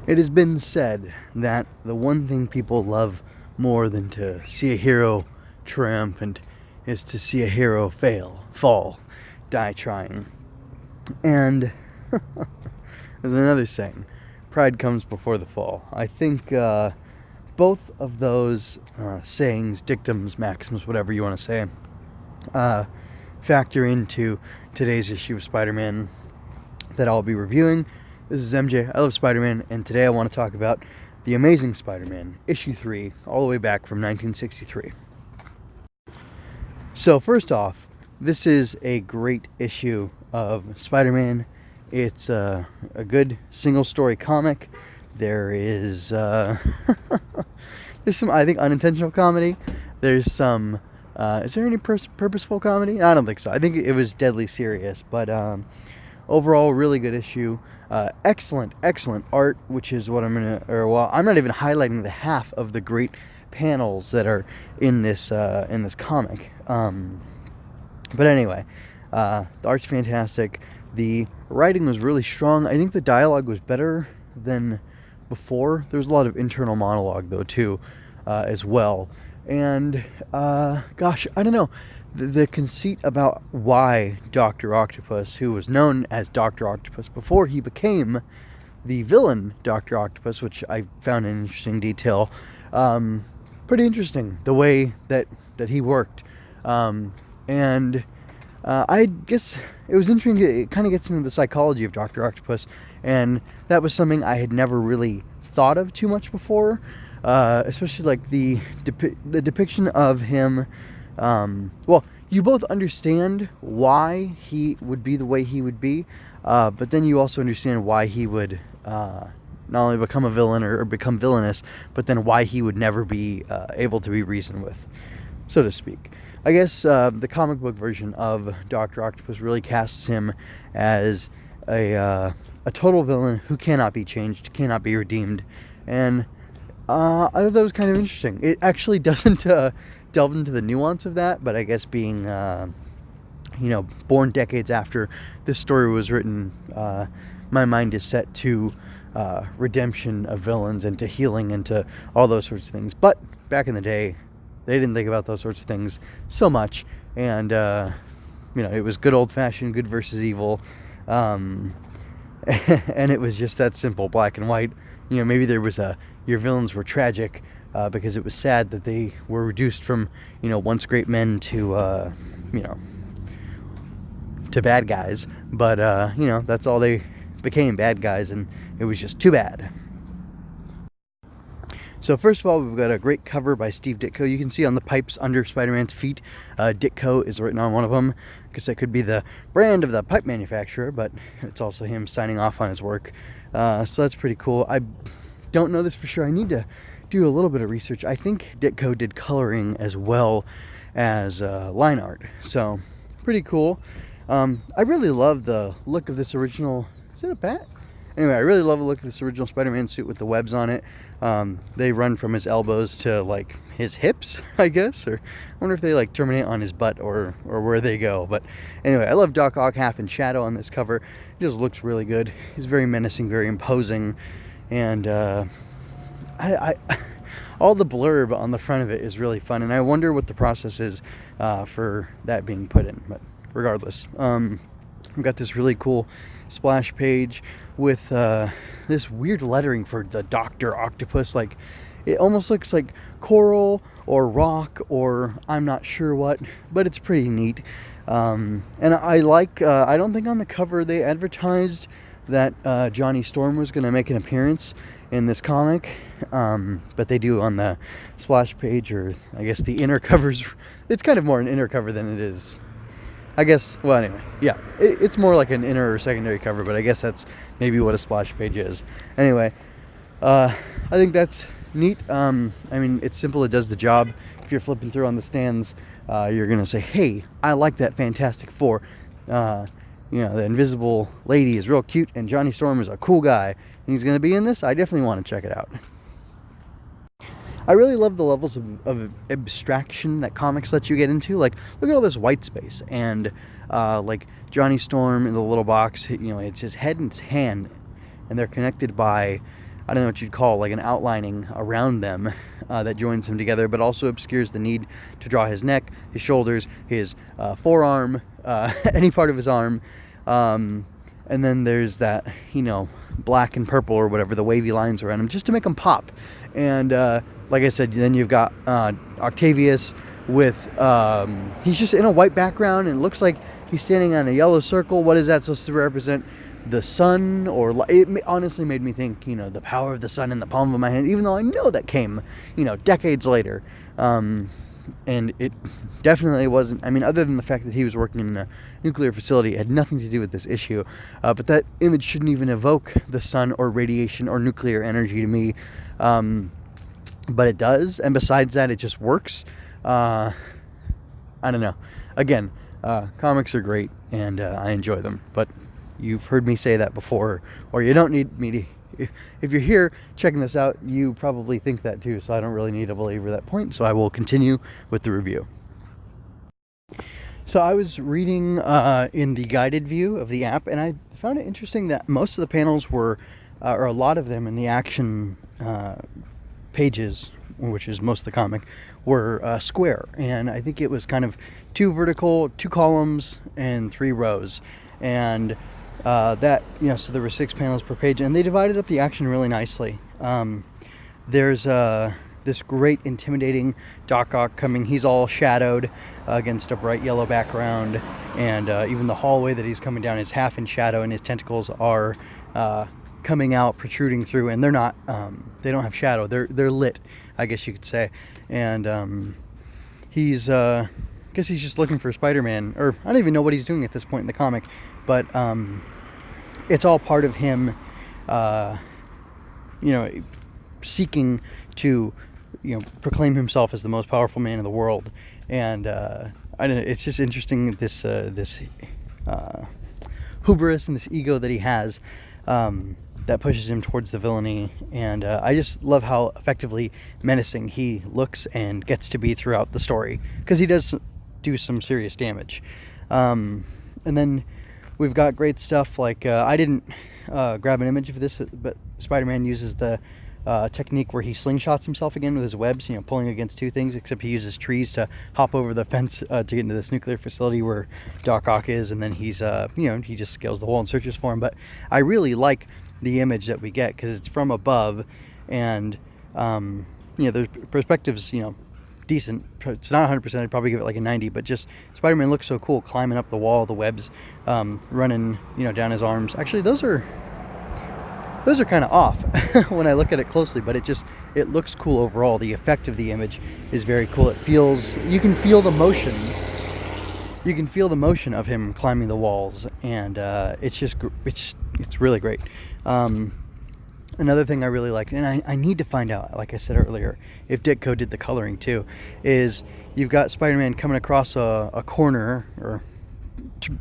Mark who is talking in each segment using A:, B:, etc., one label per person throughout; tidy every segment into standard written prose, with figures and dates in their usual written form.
A: It has been said that the one thing people love more than to see a hero triumphant is to see a hero fall, die trying. And there's another saying, pride comes before the fall. I think both of those sayings, dictums, maxims, whatever you want to say, factor into today's issue of Spider-Man that I'll be reviewing. This is MJ, I love Spider-Man, and today I want to talk about The Amazing Spider-Man, issue 3, all the way back from 1963. So first off, this is a great issue of Spider-Man. It's a good single-story comic. There is there's some, I think, unintentional comedy. There's some, is there any purposeful comedy? I don't think so. I think it was deadly serious, but overall, really good issue. Excellent art, which is what I'm not even highlighting the half of the great panels that are in this comic. But anyway, the art's fantastic. The writing was really strong. I think the dialogue was better than before. There was a lot of internal monologue though too, as well. And gosh, I don't know. The conceit about why Dr. Octopus, who was known as Dr. Octopus before he became the villain Dr. Octopus, which I found an interesting detail. Pretty interesting, the way that he worked. And I guess it was interesting. It kind of gets into the psychology of Dr. Octopus, and that was something I had never really thought of too much before. Especially like the depiction of him. Well, you both understand why he would be the way he would be, but then you also understand why he would not only become a villain or become villainous, but then why he would never be able to be reasoned with, so to speak. I guess the comic book version of Dr. Octopus really casts him as a total villain who cannot be changed, cannot be redeemed, and I thought that was kind of interesting. It actually doesn't delve into the nuance of that, but I guess being, born decades after this story was written, my mind is set to redemption of villains and to healing and to all those sorts of things. But back in the day, they didn't think about those sorts of things so much, and it was good old-fashioned good versus evil, and it was just that simple, black and white. Maybe there was your villains were tragic because it was sad that they were reduced from, once great men to, to bad guys. But, that's all they became, bad guys, and it was just too bad. So first of all, we've got a great cover by Steve Ditko. You can see on the pipes under Spider-Man's feet, Ditko is written on one of them. I guess that could be the brand of the pipe manufacturer, but it's also him signing off on his work. So that's pretty cool. I don't know this for sure. I need to do a little bit of research. I think Ditko did coloring as well as line art. So pretty cool. I really love the look of this original. Is it a bat? Anyway, I really love the look of this original Spider-Man suit with the webs on it. They run from his elbows to like his hips, I guess, or I wonder if they like terminate on his butt or where they go. But anyway, I love Doc Ock half in shadow on this cover. It just looks really good. He's very menacing, very imposing, and all the blurb on the front of it is really fun. And I wonder what the process is for that being put in. But regardless, we've got this really cool splash page with this weird lettering for the Dr. Octopus. Like, it almost looks like coral or rock or I'm not sure what, but it's pretty neat. And I like, I don't think on the cover they advertised that Johnny Storm was going to make an appearance in this comic, but they do on the splash page, or I guess the inner covers. It's kind of more an inner cover than it is, I guess. Well, anyway, yeah, it's more like an inner or secondary cover, but I guess that's maybe what a splash page is. Anyway, I think that's neat. I mean, it's simple. It does the job. If you're flipping through on the stands, you're going to say, hey, I like that Fantastic Four. The Invisible Lady is real cute, and Johnny Storm is a cool guy, and he's going to be in this. I definitely want to check it out. I really love the levels of abstraction that comics let you get into. Like, look at all this white space, and like Johnny Storm in the little box, it's his head and his hand, and they're connected by I don't know what you'd call, like an outlining around them that joins him together, but also obscures the need to draw his neck, his shoulders, his forearm, any part of his arm. And then there's that, black and purple or whatever, the wavy lines around him, just to make them pop. And like I said, then you've got Octavius with, he's just in a white background, and it looks like he's standing on a yellow circle. What is that supposed to represent? The sun? Or it honestly made me think, the power of the sun in the palm of my hand, even though I know that came, decades later. And it definitely wasn't, other than the fact that he was working in a nuclear facility, it had nothing to do with this issue. But that image shouldn't even evoke the sun or radiation or nuclear energy to me. But it does. And besides that, it just works. I don't know. Again, comics are great, and I enjoy them. But you've heard me say that before, or you don't need me to. If you're here checking this out, you probably think that too, so I don't really need to belabor that point, so I will continue with the review. So I was reading in the guided view of the app, and I found it interesting that most of the panels were, or a lot of them in the action pages, which is most of the comic, were square. And I think it was kind of 2 vertical, 2 columns, and 3 rows. And that, so there were 6 panels per page, and they divided up the action really nicely. There's this great intimidating Doc Ock coming. He's all shadowed against a bright yellow background, and even the hallway that he's coming down is half in shadow, and his tentacles are coming out, protruding through, and they're not, they don't have shadow. They're lit, I guess you could say. And he's, I guess he's just looking for Spider-Man, or I don't even know what he's doing at this point in the comic, but it's all part of him, seeking to, proclaim himself as the most powerful man in the world. And I don't know, it's just interesting, this hubris and this ego that he has, that pushes him towards the villainy. And I just love how effectively menacing he looks and gets to be throughout the story, because he does do some serious damage. And then we've got great stuff like, I didn't grab an image of this, but Spider-Man uses the technique where he slingshots himself again with his webs, pulling against 2 things, except he uses trees to hop over the fence to get into this nuclear facility where Doc Ock is, and then he's, he just scales the wall and searches for him. But I really like the image that we get, because it's from above, and, the perspective's, decent. It's not 100%, I'd probably give it like a 90, but just Spider-Man looks so cool climbing up the wall, the webs running, down his arms. Actually, those are kind of off when I look at it closely, but it looks cool overall. The effect of the image is very cool. You can feel the motion. You can feel the motion of him climbing the walls, and it's really great. Another thing I really like, and I need to find out, like I said earlier, if Ditko did the coloring too, is you've got Spider-Man coming across a corner, or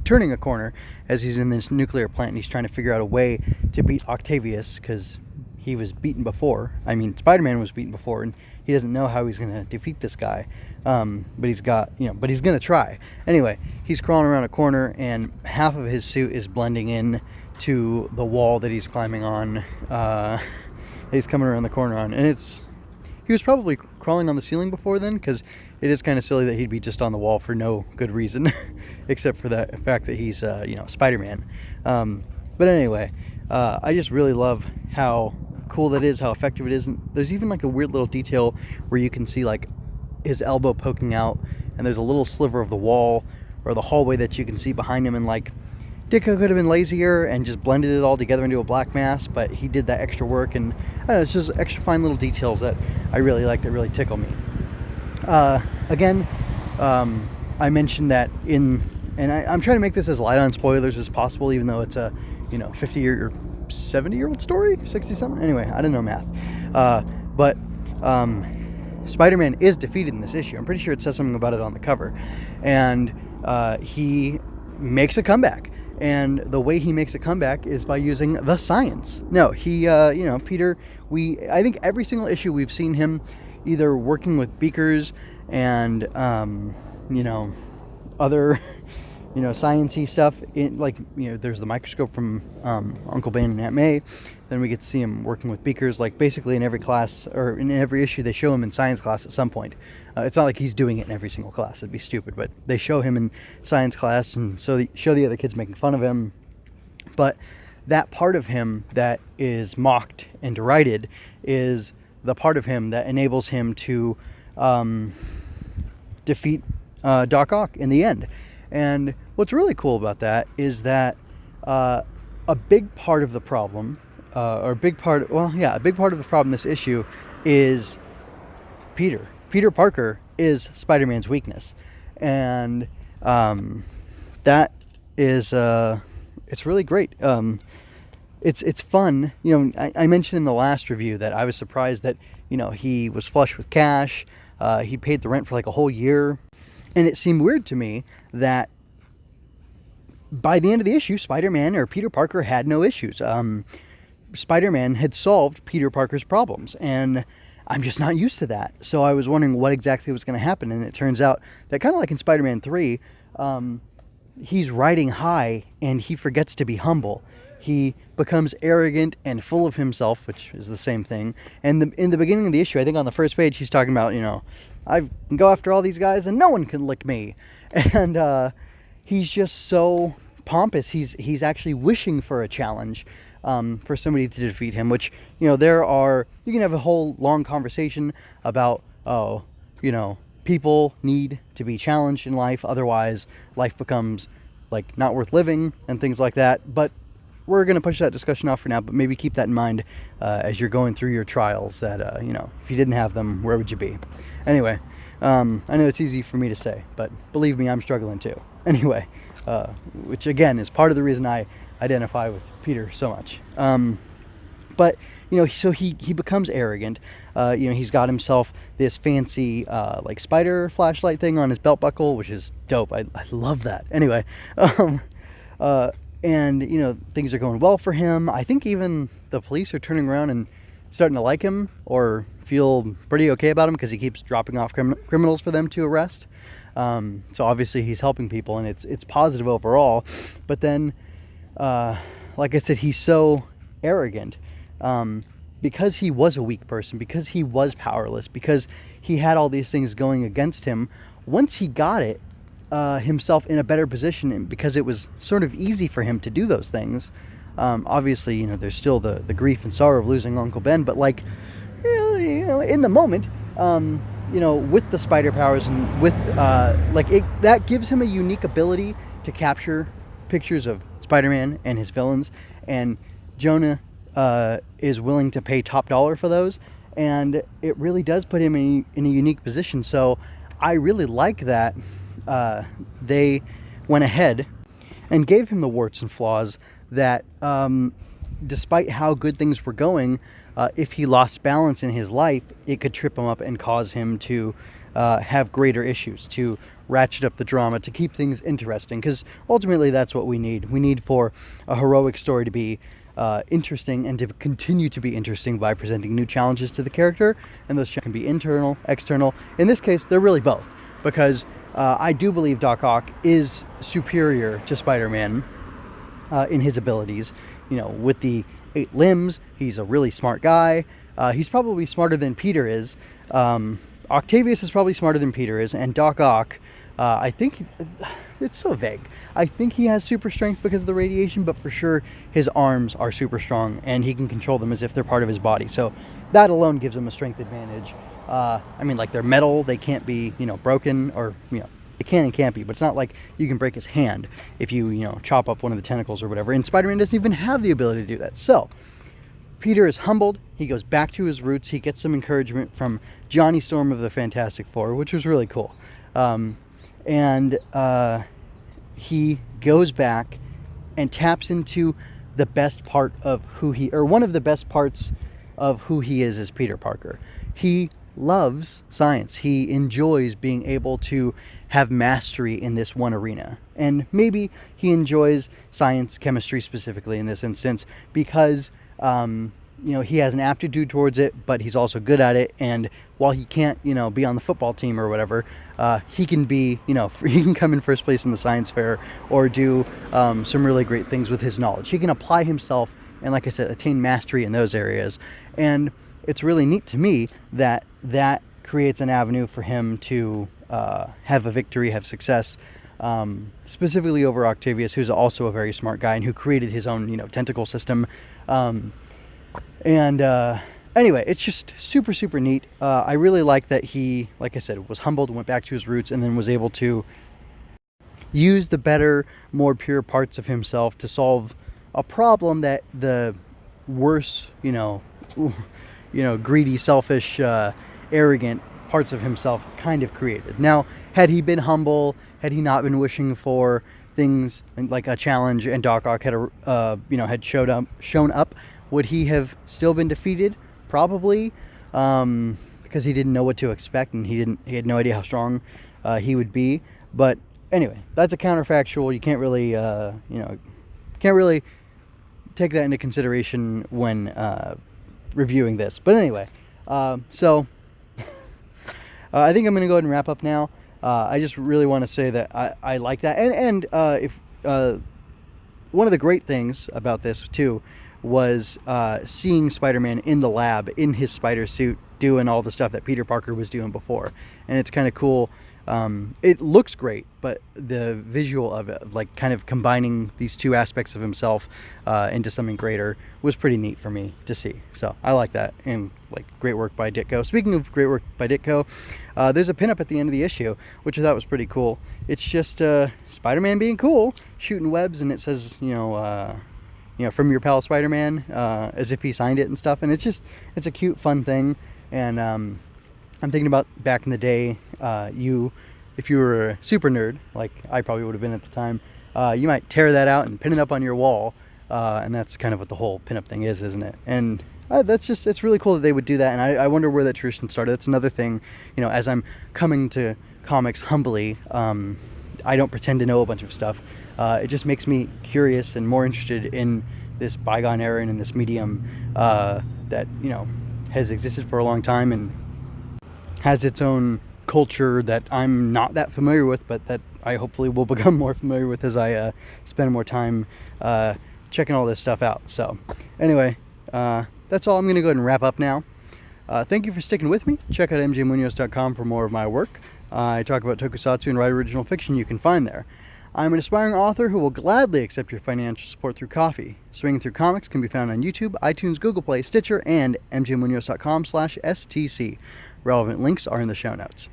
A: turning a corner, as he's in this nuclear plant, and he's trying to figure out a way to beat Octavius, because he was beaten before. Spider-Man was beaten before, and he doesn't know how he's going to defeat this guy. But he's going to try. Anyway, he's crawling around a corner, and half of his suit is blending in to the wall that he's climbing on, that he's coming around the corner on. And he was probably crawling on the ceiling before then, because it is kind of silly that he'd be just on the wall for no good reason, except for the fact that he's, Spider-Man. But anyway, I just really love how cool that is, how effective it is. And there's even like a weird little detail where you can see like his elbow poking out, and there's a little sliver of the wall or the hallway that you can see behind him, and like Ditko could have been lazier and just blended it all together into a black mass, but he did that extra work, and I don't know, it's just extra fine little details that I really like, that really tickle me. Again, I mentioned that and I'm trying to make this as light on spoilers as possible, even though it's a 50-year or 70-year-old story, 60-something. Anyway, I don't know math, but Spider-Man is defeated in this issue. I'm pretty sure it says something about it on the cover, and he makes a comeback. And the way he makes a comeback is by using the science. No, he, Peter, I think every single issue we've seen him either working with beakers and, other, sciencey stuff. There's the microscope from Uncle Ben and Aunt May. then we get to see him working with beakers, like basically in every class or in every issue they show him in science class at some point. It's not like he's doing it in every single class, it'd be stupid, but they show him in science class, and so they show the other kids making fun of him. But that part of him that is mocked and derided is the part of him that enables him to defeat Doc Ock in the end. And what's really cool about that is that a big part of the problem, a big part of the problem this issue is Peter. Peter Parker is Spider-Man's weakness. And that is, it's really great. It's fun. I mentioned in the last review that I was surprised that, he was flush with cash. He paid the rent for like a whole year. And it seemed weird to me that by the end of the issue, Spider-Man or Peter Parker had no issues. Spider-Man had solved Peter Parker's problems, and I'm just not used to that. So I was wondering what exactly was going to happen, and it turns out that kind of like in Spider-Man 3, he's riding high, and he forgets to be humble. He becomes arrogant and full of himself, which is the same thing. And in the beginning of the issue, I think on the first page, he's talking about, I can go after all these guys, and no one can lick me. And he's just so pompous. He's actually wishing for a challenge for somebody to defeat him, which, you can have a whole long conversation about, people need to be challenged in life. Otherwise, life becomes like not worth living and things like that. But we're going to push that discussion off for now, but maybe keep that in mind as you're going through your trials that, if you didn't have them, where would you be? Anyway, I know it's easy for me to say, but believe me, I'm struggling too. Anyway, which again is part of the reason I identify with Peter so much. But, so he becomes arrogant. He's got himself this fancy, spider flashlight thing on his belt buckle, which is dope. I love that. Anyway, and, things are going well for him. I think even the police are turning around and starting to like him or feel pretty okay about him because he keeps dropping off criminals for them to arrest. So obviously he's helping people, and it's positive overall. But then, like I said, he's so arrogant because he was a weak person, because he was powerless, because he had all these things going against him. Once he got it himself in a better position, and because it was sort of easy for him to do those things, obviously, there's still the grief and sorrow of losing Uncle Ben, but in the moment, with the spider powers and with that gives him a unique ability to capture pictures of Spider-Man and his villains, and Jonah is willing to pay top dollar for those, and it really does put him in a unique position. So I really like that they went ahead and gave him the warts and flaws that despite how good things were going, if he lost balance in his life, it could trip him up and cause him to have greater issues, to ratchet up the drama, to keep things interesting, because ultimately that's what we need. We need for a heroic story to be interesting and to continue to be interesting by presenting new challenges to the character, and those can be internal, external. In this case, they're really both, because I do believe Doc Ock is superior to Spider-Man in his abilities. With the 8 limbs, he's a really smart guy. He's probably smarter than Peter is. Octavius is probably smarter than Peter is, and Doc Ock, I think, it's so vague. I think he has super strength because of the radiation, but for sure his arms are super strong, and he can control them as if they're part of his body. So that alone gives him a strength advantage. They're metal, they can't be, broken, or, they can and can't be, but it's not like you can break his hand if you, chop up one of the tentacles or whatever. And Spider-Man doesn't even have the ability to do that. So Peter is humbled. He goes back to his roots. He gets some encouragement from Johnny Storm of the Fantastic Four, which was really cool. He goes back and taps into the best part of one of the best parts of who he is as Peter Parker. He loves science. He enjoys being able to have mastery in this one arena. And maybe he enjoys science, chemistry specifically in this instance, because he has an aptitude towards it, but he's also good at it. And while he can't, be on the football team or whatever, he can be, he can come in first place in the science fair or do some really great things with his knowledge. He can apply himself and like I said, attain mastery in those areas. And it's really neat to me that that creates an avenue for him to have a victory, have success, specifically over Octavius, who's also a very smart guy and who created his own, tentacle system. Anyway, it's just super, super neat. I really like that he, like I said, was humbled, went back to his roots, and then was able to use the better, more pure parts of himself to solve a problem that the worse, greedy, selfish, arrogant parts of himself kind of created. Now, had he been humble, had he not been wishing for things like a challenge, and Doc Ock had had shown up, would he have still been defeated? Probably, because he didn't know what to expect, and he had no idea how strong he would be. But anyway, that's a counterfactual. You can't really take that into consideration when reviewing this. But anyway, so I think I'm going to go ahead and wrap up now. I just really want to say that I like that, and if one of the great things about this too was seeing Spider-Man in the lab in his spider suit doing all the stuff that Peter Parker was doing before, and it's kind of cool. It looks great, but the visual of it, like kind of combining these two aspects of himself into something greater, was pretty neat for me to see. So I like that, and like great work by Ditko. Speaking of great work by Ditko, there's a pinup at the end of the issue, which I thought was pretty cool. It's just Spider-Man being cool, shooting webs, and it says, from your pal Spider-Man, as if he signed it and stuff. And it's a cute, fun thing. And I'm thinking about back in the day, if you were a super nerd, like I probably would have been at the time, you might tear that out and pin it up on your wall. And that's kind of what the whole pinup thing is, isn't it? And it's really cool that they would do that. And I wonder where that tradition started. That's another thing, as I'm coming to comics humbly, I don't pretend to know a bunch of stuff. It just makes me curious and more interested in this bygone era and in this medium that, has existed for a long time and has its own culture that I'm not that familiar with, but that I hopefully will become more familiar with as I spend more time checking all this stuff out. So anyway, that's all. I'm going to go ahead and wrap up now. Thank you for sticking with me. Check out mjmunoz.com for more of my work. I talk about tokusatsu and write original fiction you can find there. I'm an aspiring author who will gladly accept your financial support through coffee. Swinging Through Comics can be found on YouTube, iTunes, Google Play, Stitcher, and mjmunoz.com/STC. Relevant links are in the show notes.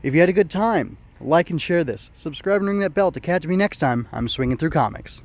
A: If you had a good time, like and share this. Subscribe and ring that bell to catch me next time I'm swinging through comics.